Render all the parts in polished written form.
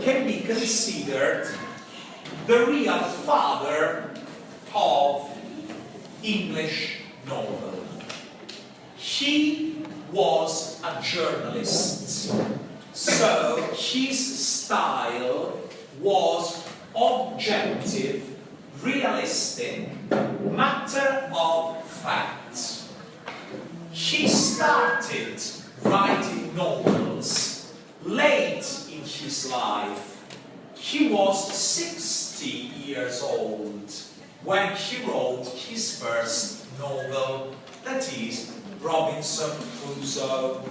can be considered the real father of English novel. He was a journalist, so his style was objective, realistic, matter of fact. He started writing novels late in his life. He was 60 years old when he wrote his first novel, that is Robinson Crusoe.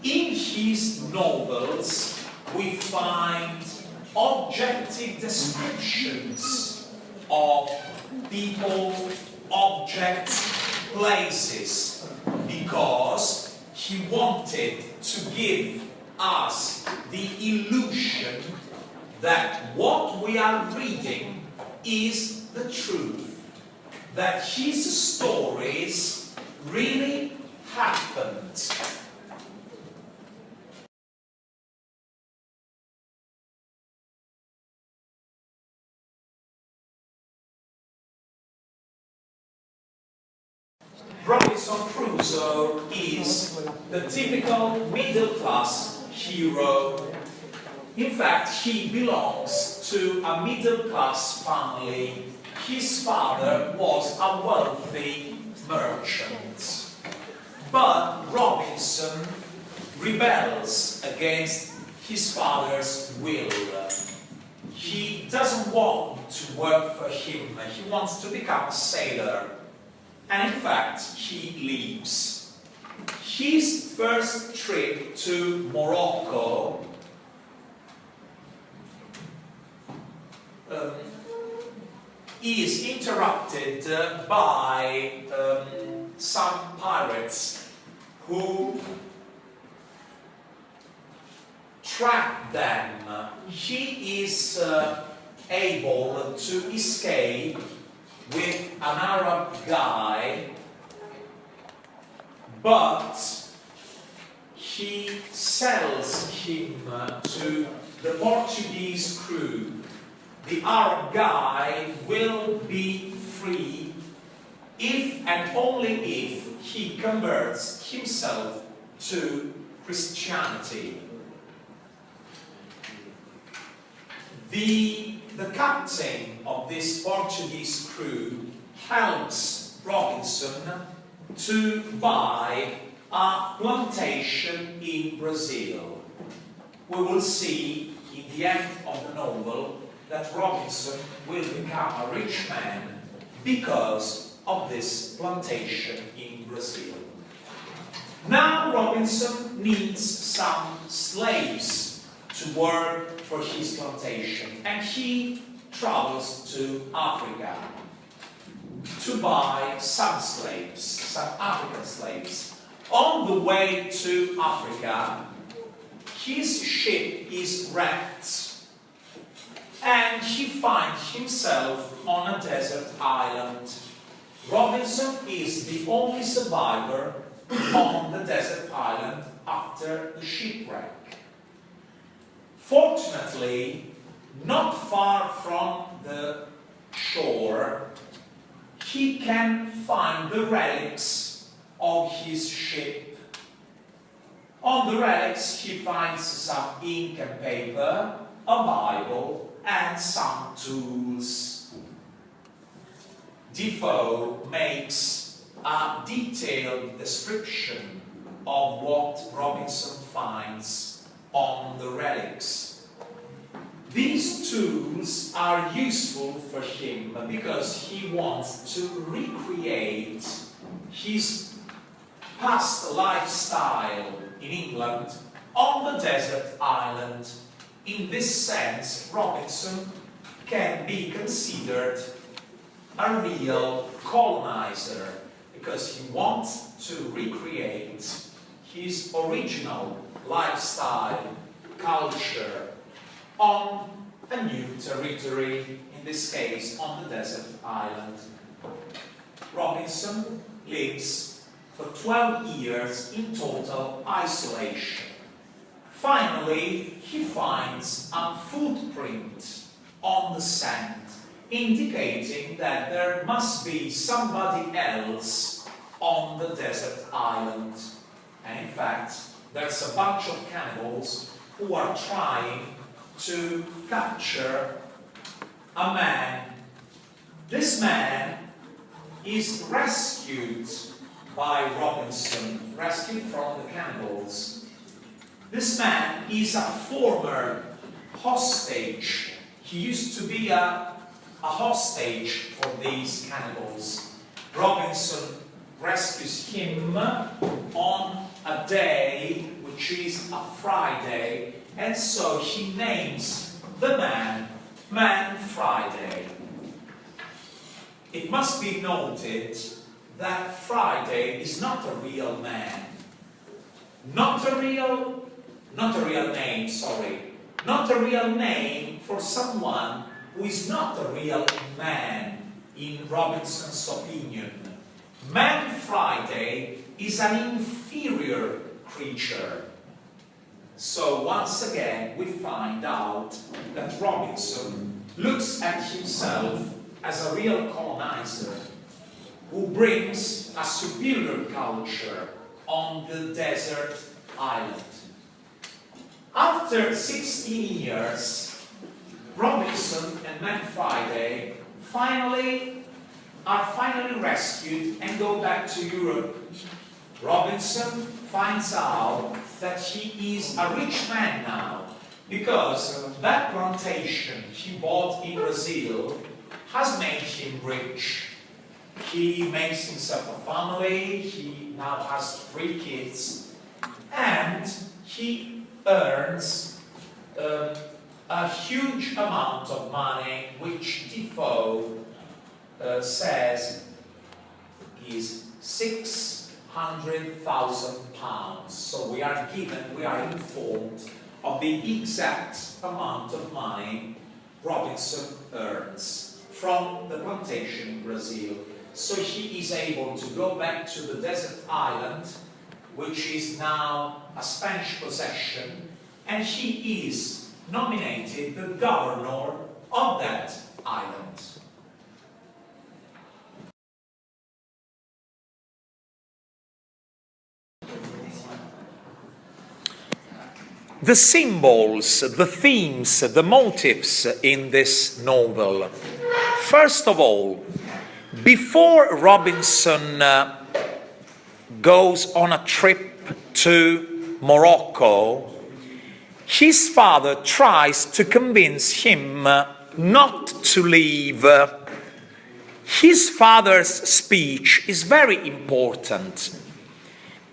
In his novels, we find objective descriptions of people, objects, places, because he wanted to give us the illusion that what we are reading is the truth, that his stories really happened. Robinson Crusoe is the typical middle-class hero. In fact, he belongs to a middle-class family. His father was a wealthy merchant. But Robinson rebels against his father's will. He doesn't want to work for him. He wants to become a sailor. And in fact, he leaves. His first trip to Morocco is interrupted by some pirates who track them. He is able to escape with an Arab guy, but he sells him to the Portuguese crew. The Arab guy will be free if and only if he converts himself to Christianity. The captain of this Portuguese crew helps Robinson to buy a plantation in Brazil. We will see in the end of the novel that Robinson will become a rich man because of this plantation in Brazil. Now Robinson needs some slaves to work for his plantation, and he travels to Africa to buy some slaves, some African slaves. On the way to Africa, his ship is wrecked, and he finds himself on a desert island. Robinson is the only survivor on the desert island after the shipwreck. Fortunately, not far from the shore, he can find the relics of his ship. On the relics, he finds some ink and paper, a Bible, and some tools. Defoe makes a detailed description of what Robinson finds on the relics. These tools are useful for him because he wants to recreate his past lifestyle in England on the desert island. In this sense, Robinson can be considered a real colonizer because he wants to recreate his original lifestyle, culture, on a new territory, in this case on the desert island. Robinson lives for 12 years in total isolation. finally he finds a footprint on the sand, indicating that there must be somebody else on the desert island. And in fact, there's a bunch of cannibals who are trying to capture a man. This man is rescued by Robinson, rescued from the cannibals. This man is a former hostage. He used to be a hostage for these cannibals. Robinson rescues him on a day which is a Friday, and so he names the man Man Friday. It must be noted that Friday is not a real man. Not a real name, sorry. Not a real name for someone who is not a real man, in Robinson's opinion. Man Friday is an inferior creature. So once again, we find out that Robinson looks at himself as a real colonizer who brings a superior culture on the desert island. After 16 years, Robinson and Man Friday are finally rescued and go back to Europe. Robinson finds out that he is a rich man now, because that plantation he bought in Brazil has made him rich. He makes himself a family, he now has 3 kids, and he earns a huge amount of money, which Defoe says is £600,000. So we are informed of the exact amount of money Robinson earns from the plantation in Brazil. So he is able to go back to the desert island, which is now a Spanish possession, and he is nominated the governor of that island. The symbols, the themes, the motives in this novel. First of all, before Robinson goes on a trip to Morocco, his father tries to convince him not to leave. His father's speech is very important,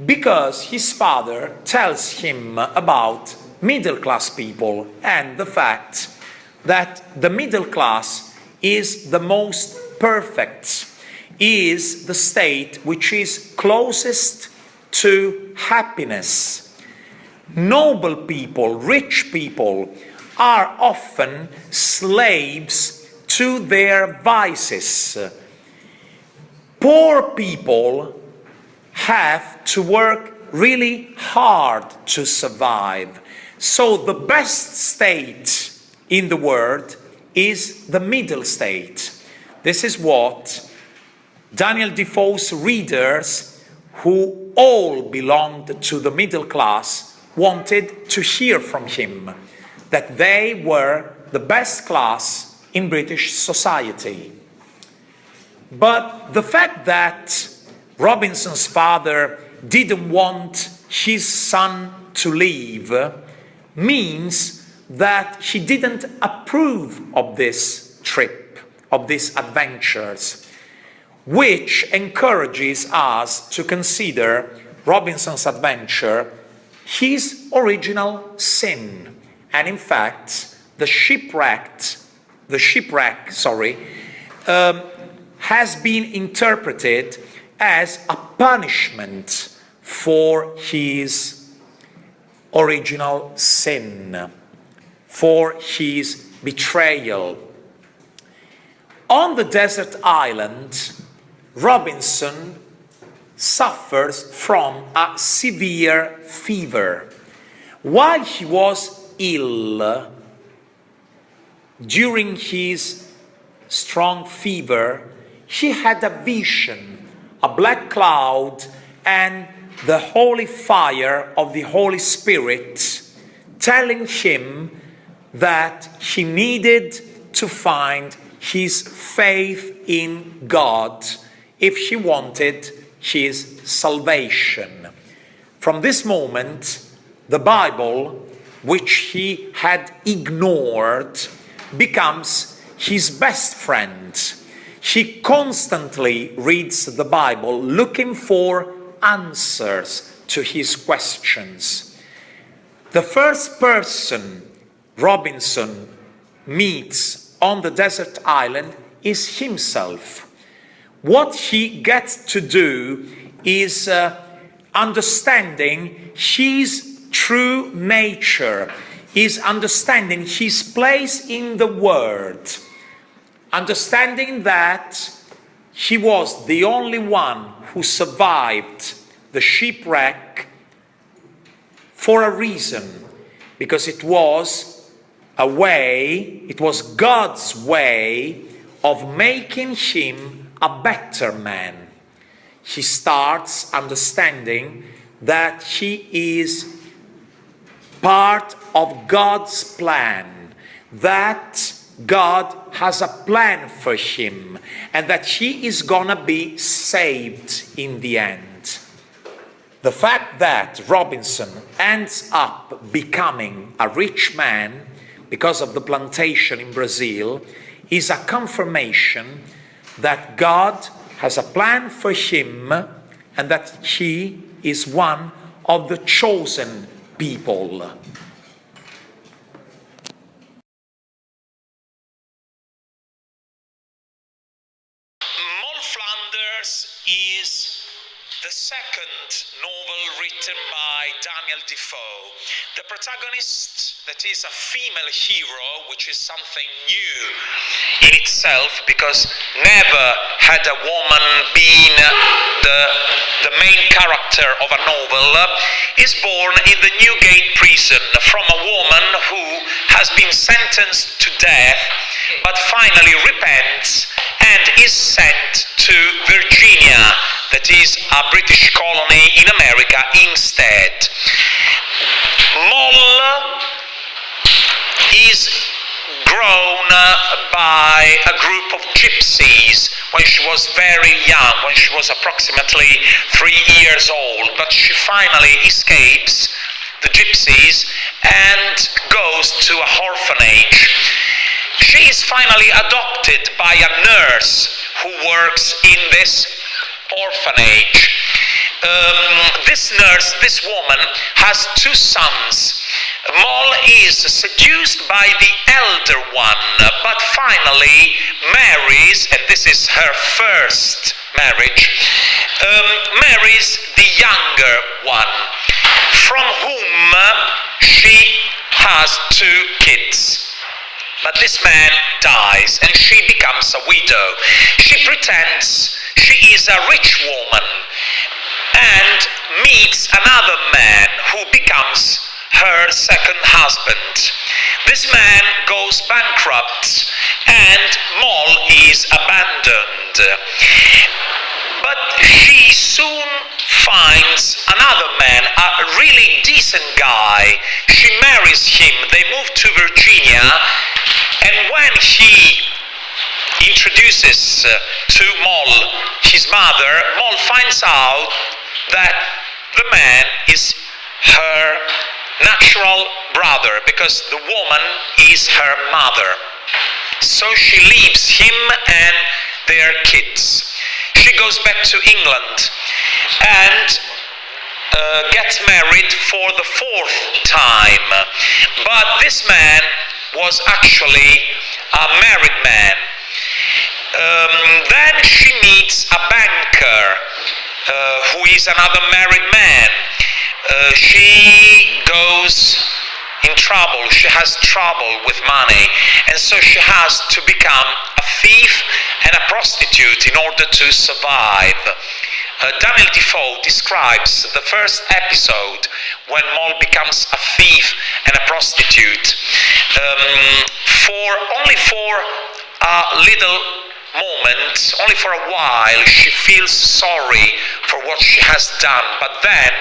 because his father tells him about middle-class people and the fact that the middle class is the most perfect, is the state which is closest to happiness. Noble people, rich people, are often slaves to their vices. Poor people have to work really hard to survive. So the best state in the world is the middle state. This is what Daniel Defoe's readers, who all belonged to the middle class, wanted to hear from him, that they were the best class in British society. But the fact that Robinson's father didn't want his son to leave means that he didn't approve of this trip, of these adventures, which encourages us to consider Robinson's adventure his original sin. And in fact, the shipwreck, has been interpreted as a punishment for his original sin, for his betrayal. On the desert island, Robinson suffers from a severe fever. while he was ill, during his strong fever, he had a vision, a black cloud, and the holy fire of the Holy Spirit telling him that he needed to find his faith in God if he wanted his salvation. From this moment, the Bible, which he had ignored, becomes his best friend. He constantly reads the Bible looking for answers to his questions. The first person Robinson meets on the desert island is himself. What he gets to do is understanding his true nature, is understanding his place in the world, understanding that he was the only one who survived the shipwreck for a reason, because it was God's way of making him a better man. He starts understanding that he is part of God's plan, that God has a plan for him, and that he is gonna be saved in the end. The fact that Robinson ends up becoming a rich man because of the plantation in Brazil is a confirmation that God has a plan for him and that he is one of the chosen people. Moll Flanders is the second novel written by Daniel Defoe. The protagonist, that is a female hero, which is something new in itself, because never had a woman been the main character of a novel, is born in the Newgate prison from a woman who has been sentenced to death, but finally repents and is sent to Virginia, that is a British colony in America instead. Moll is grown by a group of gypsies when she was very young, when she was approximately 3 years old, but she finally escapes the gypsies and goes to a orphanage. She is finally adopted by a nurse who works in this orphanage. This woman has 2 sons. Moll is seduced by the elder one, but finally marries, and this is her first marriage, marries the younger one, from whom she has 2 kids. But this man dies and she becomes a widow. She pretends she is a rich woman and meets another man who becomes her second husband. This man goes bankrupt and Moll is abandoned. But she soon finds another man, a really decent guy. She marries him, they move to Virginia, and when he introduces to Moll his mother, Moll finds out that the man is her natural brother, because the woman is her mother. So she leaves him and their kids. She goes back to England and gets married for the 4th time. But this man was actually a married man. Then she meets a banker who is another married man. She goes in trouble, she has trouble with money, and so she has to become a thief and a prostitute in order to survive. Daniel Defoe describes the first episode when Moll becomes a thief and a prostitute. Only for a little moment, only for a while, she feels sorry for what she has done, but then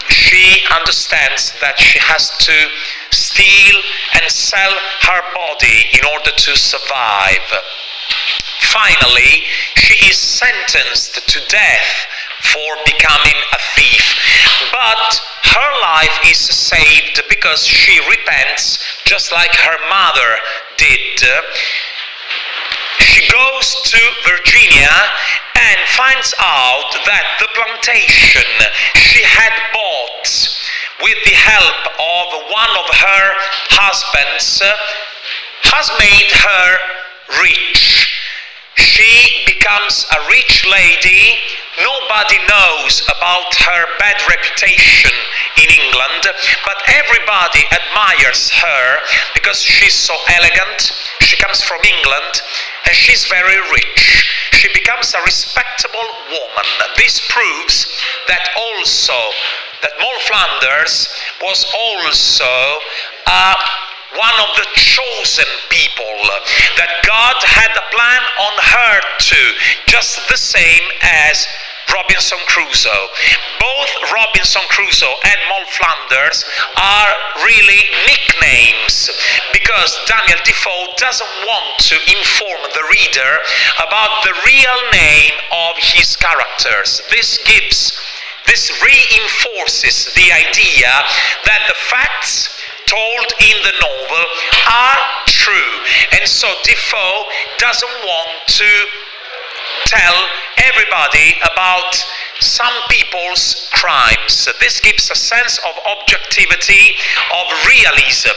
she understands that she has to steal and sell her body in order to survive. Finally, she is sentenced to death for becoming a thief, but her life is saved because she repents just like her mother did. She goes to Virginia and finds out that the plantation she had bought with the help of one of her husbands has made her rich. She becomes a rich lady. Nobody knows about her bad reputation in England, but everybody admires her because she's so elegant. She comes from England and she's very rich. She becomes a respectable woman. This proves that Moll Flanders was also one of the chosen people, that God had a plan on her too, just the same as Robinson Crusoe. Both Robinson Crusoe and Moll Flanders are really nicknames, because Daniel Defoe doesn't want to inform the reader about the real name of his characters. This reinforces the idea that the facts told in the novel are true, and so Defoe doesn't want to tell everybody about some people's crimes. This gives a sense of objectivity, of realism.